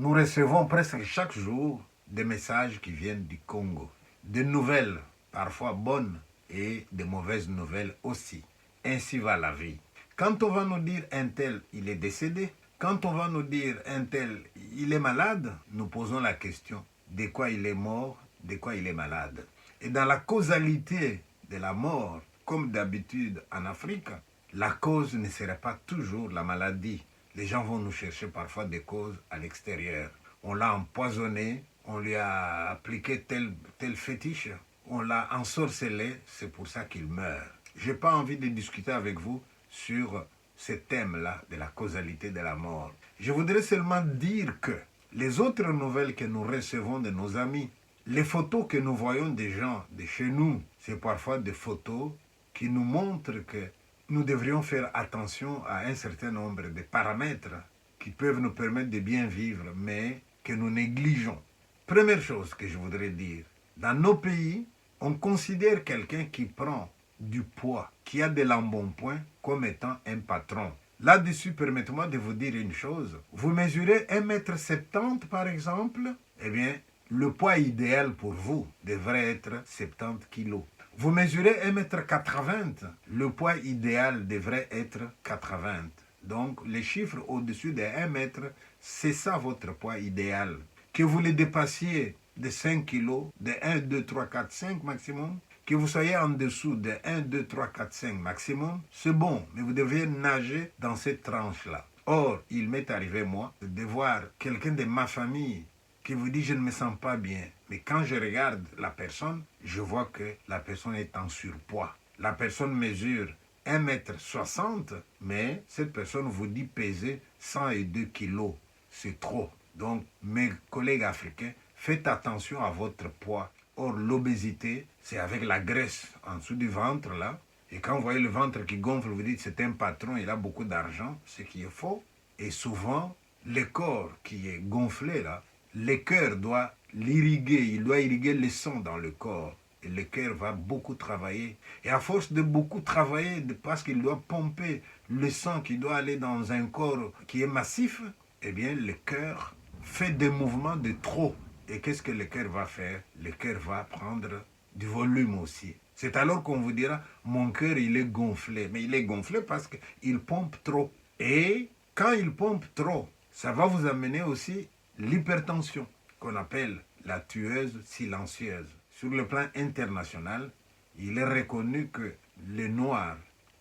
Nous recevons presque chaque jour des messages qui viennent du Congo. Des nouvelles, parfois bonnes, et de mauvaises nouvelles aussi. Ainsi va la vie. Quand on va nous dire un tel, il est décédé, quand on va nous dire un tel, il est malade, nous posons la question de quoi il est mort, de quoi il est malade. Et dans la causalité de la mort, comme d'habitude en Afrique, la cause ne serait pas toujours la maladie. Les gens vont nous chercher parfois des causes à l'extérieur. On l'a empoisonné, on lui a appliqué tel fétiche, on l'a ensorcelé, c'est pour ça qu'il meurt. Je n'ai pas envie de discuter avec vous sur ce thème-là de la causalité de la mort. Je voudrais seulement dire que les autres nouvelles que nous recevons de nos amis, les photos que nous voyons des gens de chez nous, c'est parfois des photos qui nous montrent que nous devrions faire attention à un certain nombre de paramètres qui peuvent nous permettre de bien vivre, mais que nous négligeons. Première chose que je voudrais dire, dans nos pays, on considère quelqu'un qui prend du poids, qui a de l'embonpoint, comme étant un patron. Là-dessus, permettez-moi de vous dire une chose. Vous mesurez 1,70 m par exemple, eh bien, le poids idéal pour vous devrait être 70 kg. Vous mesurez 1,80 m, le poids idéal devrait être 80. Donc, les chiffres au-dessus de 1 mètre, c'est ça votre poids idéal. Que vous le dépassiez de 5 kg, de 1, 2, 3, 4, 5 maximum, que vous soyez en dessous de 1, 2, 3, 4, 5 maximum, c'est bon, mais vous devez nager dans cette tranche-là. Or, il m'est arrivé, moi, de voir quelqu'un de ma famille qui vous dit « je ne me sens pas bien ». Mais quand je regarde la personne, je vois que la personne est en surpoids. La personne mesure 1,60 m, mais cette personne vous dit peser 102 kg. C'est trop. Donc, mes collègues africains, faites attention à votre poids. Or, l'obésité, c'est avec la graisse en dessous du ventre, là. Et quand vous voyez le ventre qui gonfle, vous dites c'est un patron, il a beaucoup d'argent, ce qui est faux. Et souvent, le corps qui est gonflé, là, le cœur doit l'irriguer, il doit irriguer le sang dans le corps. Et le cœur va beaucoup travailler. Et à force de beaucoup travailler, parce qu'il doit pomper le sang qui doit aller dans un corps qui est massif, eh bien, le cœur fait des mouvements de trop. Et qu'est-ce que le cœur va faire? Le cœur va prendre du volume aussi. C'est alors qu'on vous dira, mon cœur, il est gonflé. Mais il est gonflé parce qu'il pompe trop. Et quand il pompe trop, ça va vous amener aussi l'hypertension, qu'on appelle la tueuse silencieuse. Sur le plan international, il est reconnu que les Noirs,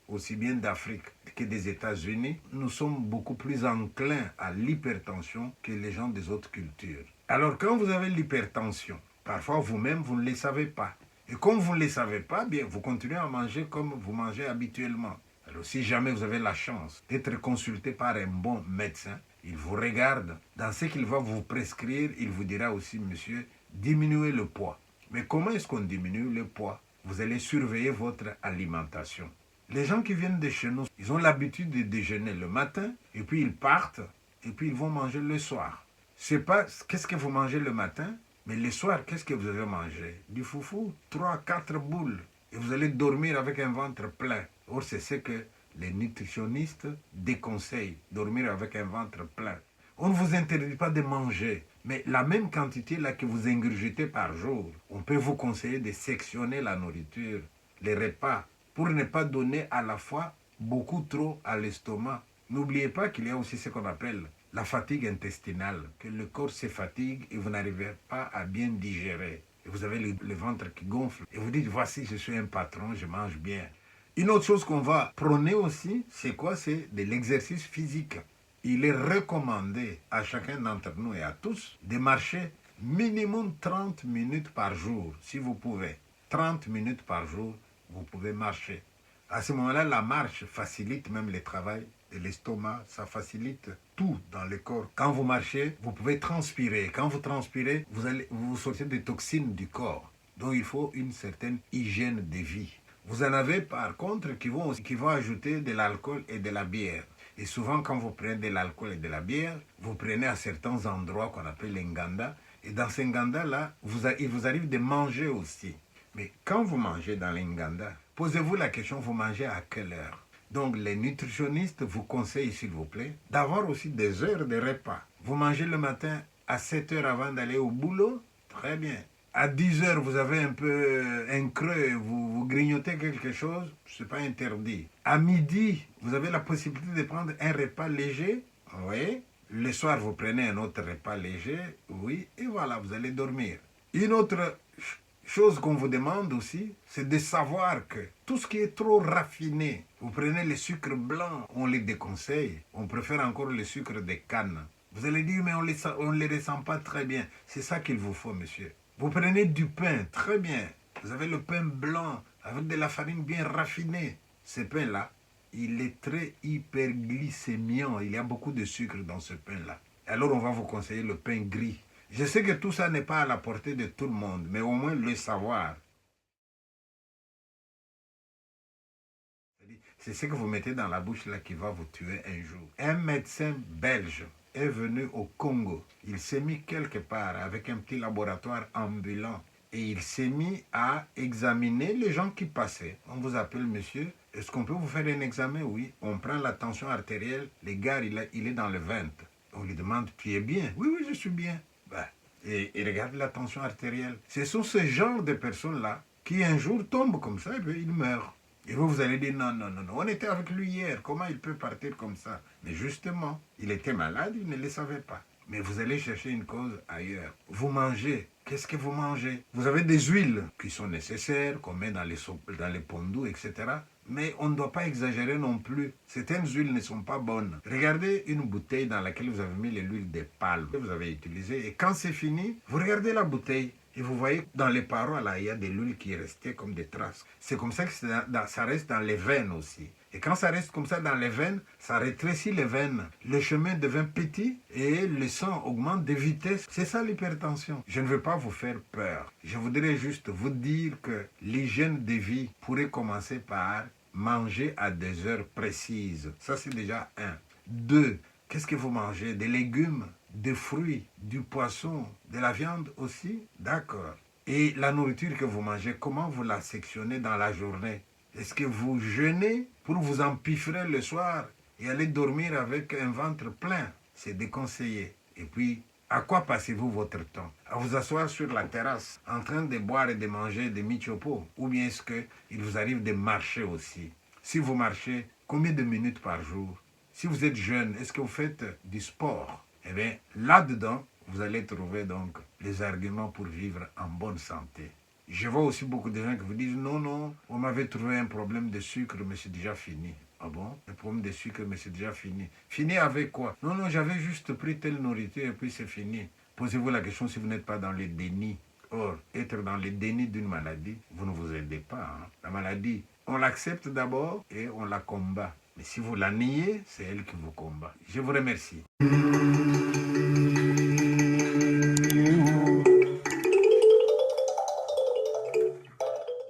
aussi bien d'Afrique que des États-Unis, nous sommes beaucoup plus enclins à l'hypertension que les gens des autres cultures. Alors quand vous avez l'hypertension, parfois vous-même, vous ne le savez pas. Et comme vous ne le savez pas, bien, vous continuez à manger comme vous mangez habituellement. Alors si jamais vous avez la chance d'être consulté par un bon médecin, il vous regarde, dans ce qu'il va vous prescrire, il vous dira aussi, monsieur, diminuez le poids. Mais comment est-ce qu'on diminue le poids? Vous allez surveiller votre alimentation. Les gens qui viennent de chez nous, ils ont l'habitude de déjeuner le matin, et puis ils partent, et puis ils vont manger le soir. C'est pas qu'est-ce que vous mangez le matin, mais le soir, qu'est-ce que vous avez mangé? Du foufou, 3, 4 boules, et vous allez dormir avec un ventre plein. Or, c'est ce que les nutritionnistes déconseillent, dormir avec un ventre plein. On ne vous interdit pas de manger, mais la même quantité là que vous ingurgitez par jour, on peut vous conseiller de sectionner la nourriture, les repas, pour ne pas donner à la fois beaucoup trop à l'estomac. N'oubliez pas qu'il y a aussi ce qu'on appelle la fatigue intestinale, que le corps se fatigue et vous n'arrivez pas à bien digérer. Et vous avez le ventre qui gonfle. Et vous dites, voici, je suis un patron, je mange bien. Une autre chose qu'on va prôner aussi, c'est quoi? C'est de l'exercice physique. Il est recommandé à chacun d'entre nous et à tous de marcher minimum 30 minutes par jour, si vous pouvez. 30 minutes par jour, vous pouvez marcher. À ce moment-là, la marche facilite même le travail de l'estomac, ça facilite tout dans le corps. Quand vous marchez, vous pouvez transpirer. Quand vous transpirez, vous sortez des toxines du corps. Donc il faut une certaine hygiène de vie. Vous en avez par contre qui vont ajouter de l'alcool et de la bière. Et souvent, quand vous prenez de l'alcool et de la bière, vous prenez à certains endroits qu'on appelle les nganda. Et dans ces nganda-là, il vous arrive de manger aussi. Mais quand vous mangez dans les nganda, posez-vous la question, vous mangez à quelle heure? Donc les nutritionnistes vous conseillent, s'il vous plaît, d'avoir aussi des heures de repas. Vous mangez le matin à 7 heures avant d'aller au boulot, très bien. À 10 heures, vous avez un peu un creux, vous grignotez quelque chose, ce n'est pas interdit. À midi, vous avez la possibilité de prendre un repas léger, oui. Le soir, vous prenez un autre repas léger, oui, et voilà, vous allez dormir. Une autre chose qu'on vous demande aussi, c'est de savoir que tout ce qui est trop raffiné, vous prenez les sucres blancs, on les déconseille, on préfère encore le sucre de canne. Vous allez dire, mais on ne les ressent pas très bien. C'est ça qu'il vous faut, monsieur. Vous prenez du pain, très bien. Vous avez le pain blanc avec de la farine bien raffinée. Ce pain-là, il est très hyperglycémiant. Il y a beaucoup de sucre dans ce pain-là. Alors on va vous conseiller le pain gris. Je sais que tout ça n'est pas à la portée de tout le monde, mais au moins le savoir. C'est ce que vous mettez dans la bouche là qui va vous tuer un jour. Un médecin belge est venu au Congo. Il s'est mis quelque part avec un petit laboratoire ambulant. Et il s'est mis à examiner les gens qui passaient. On vous appelle, monsieur, est-ce qu'on peut vous faire un examen? Oui. On prend la tension artérielle. Les gars, il est dans le 20. On lui demande, tu es bien? Oui, oui, je suis bien. Ben, et regarde la tension artérielle. Ce sont ce genre de personnes-là qui un jour tombent comme ça et puis ils meurent. Et vous allez dire, non, non, non, non, on était avec lui hier, comment il peut partir comme ça? Mais justement, il était malade, il ne le savait pas. Mais vous allez chercher une cause ailleurs. Vous mangez. Qu'est-ce que vous mangez? Vous avez des huiles qui sont nécessaires, qu'on met dans les pondous, etc. Mais on ne doit pas exagérer non plus. Certaines huiles ne sont pas bonnes. Regardez une bouteille dans laquelle vous avez mis l'huile de palme que vous avez utilisée. Et quand c'est fini, vous regardez la bouteille. Et vous voyez, dans les parois, là, il y a de l'huile qui est restée comme des traces. C'est comme ça que ça reste dans les veines aussi. Et quand ça reste comme ça dans les veines, ça rétrécit les veines. Le chemin devient petit et le sang augmente de vitesse. C'est ça l'hypertension. Je ne veux pas vous faire peur. Je voudrais juste vous dire que l'hygiène de vie pourrait commencer par manger à des heures précises. Ça, c'est déjà un. Deux, qu'est-ce que vous mangez? Des légumes, des fruits, du poisson, de la viande aussi? D'accord. Et la nourriture que vous mangez, comment vous la sectionnez dans la journée? Est-ce que vous jeûnez pour vous empiffrer le soir et aller dormir avec un ventre plein? C'est déconseillé. Et puis, à quoi passez-vous votre temps? À vous asseoir sur la terrasse, en train de boire et de manger des michopos? Ou bien est-ce qu'il vous arrive de marcher aussi? Si vous marchez, combien de minutes par jour? Si vous êtes jeune, est-ce que vous faites du sport? Eh bien, là-dedans, vous allez trouver donc les arguments pour vivre en bonne santé. Je vois aussi beaucoup de gens qui vous disent, non, non, on m'avait trouvé un problème de sucre, mais c'est déjà fini. Ah bon? Un problème de sucre, mais c'est déjà fini. Fini avec quoi? Non, non, j'avais juste pris telle nourriture et puis c'est fini. Posez-vous la question si vous n'êtes pas dans le déni. Or, être dans le déni d'une maladie, vous ne vous aidez pas. Hein? La maladie, on l'accepte d'abord et on la combat. Mais si vous la niez, c'est elle qui vous combat. Je vous remercie.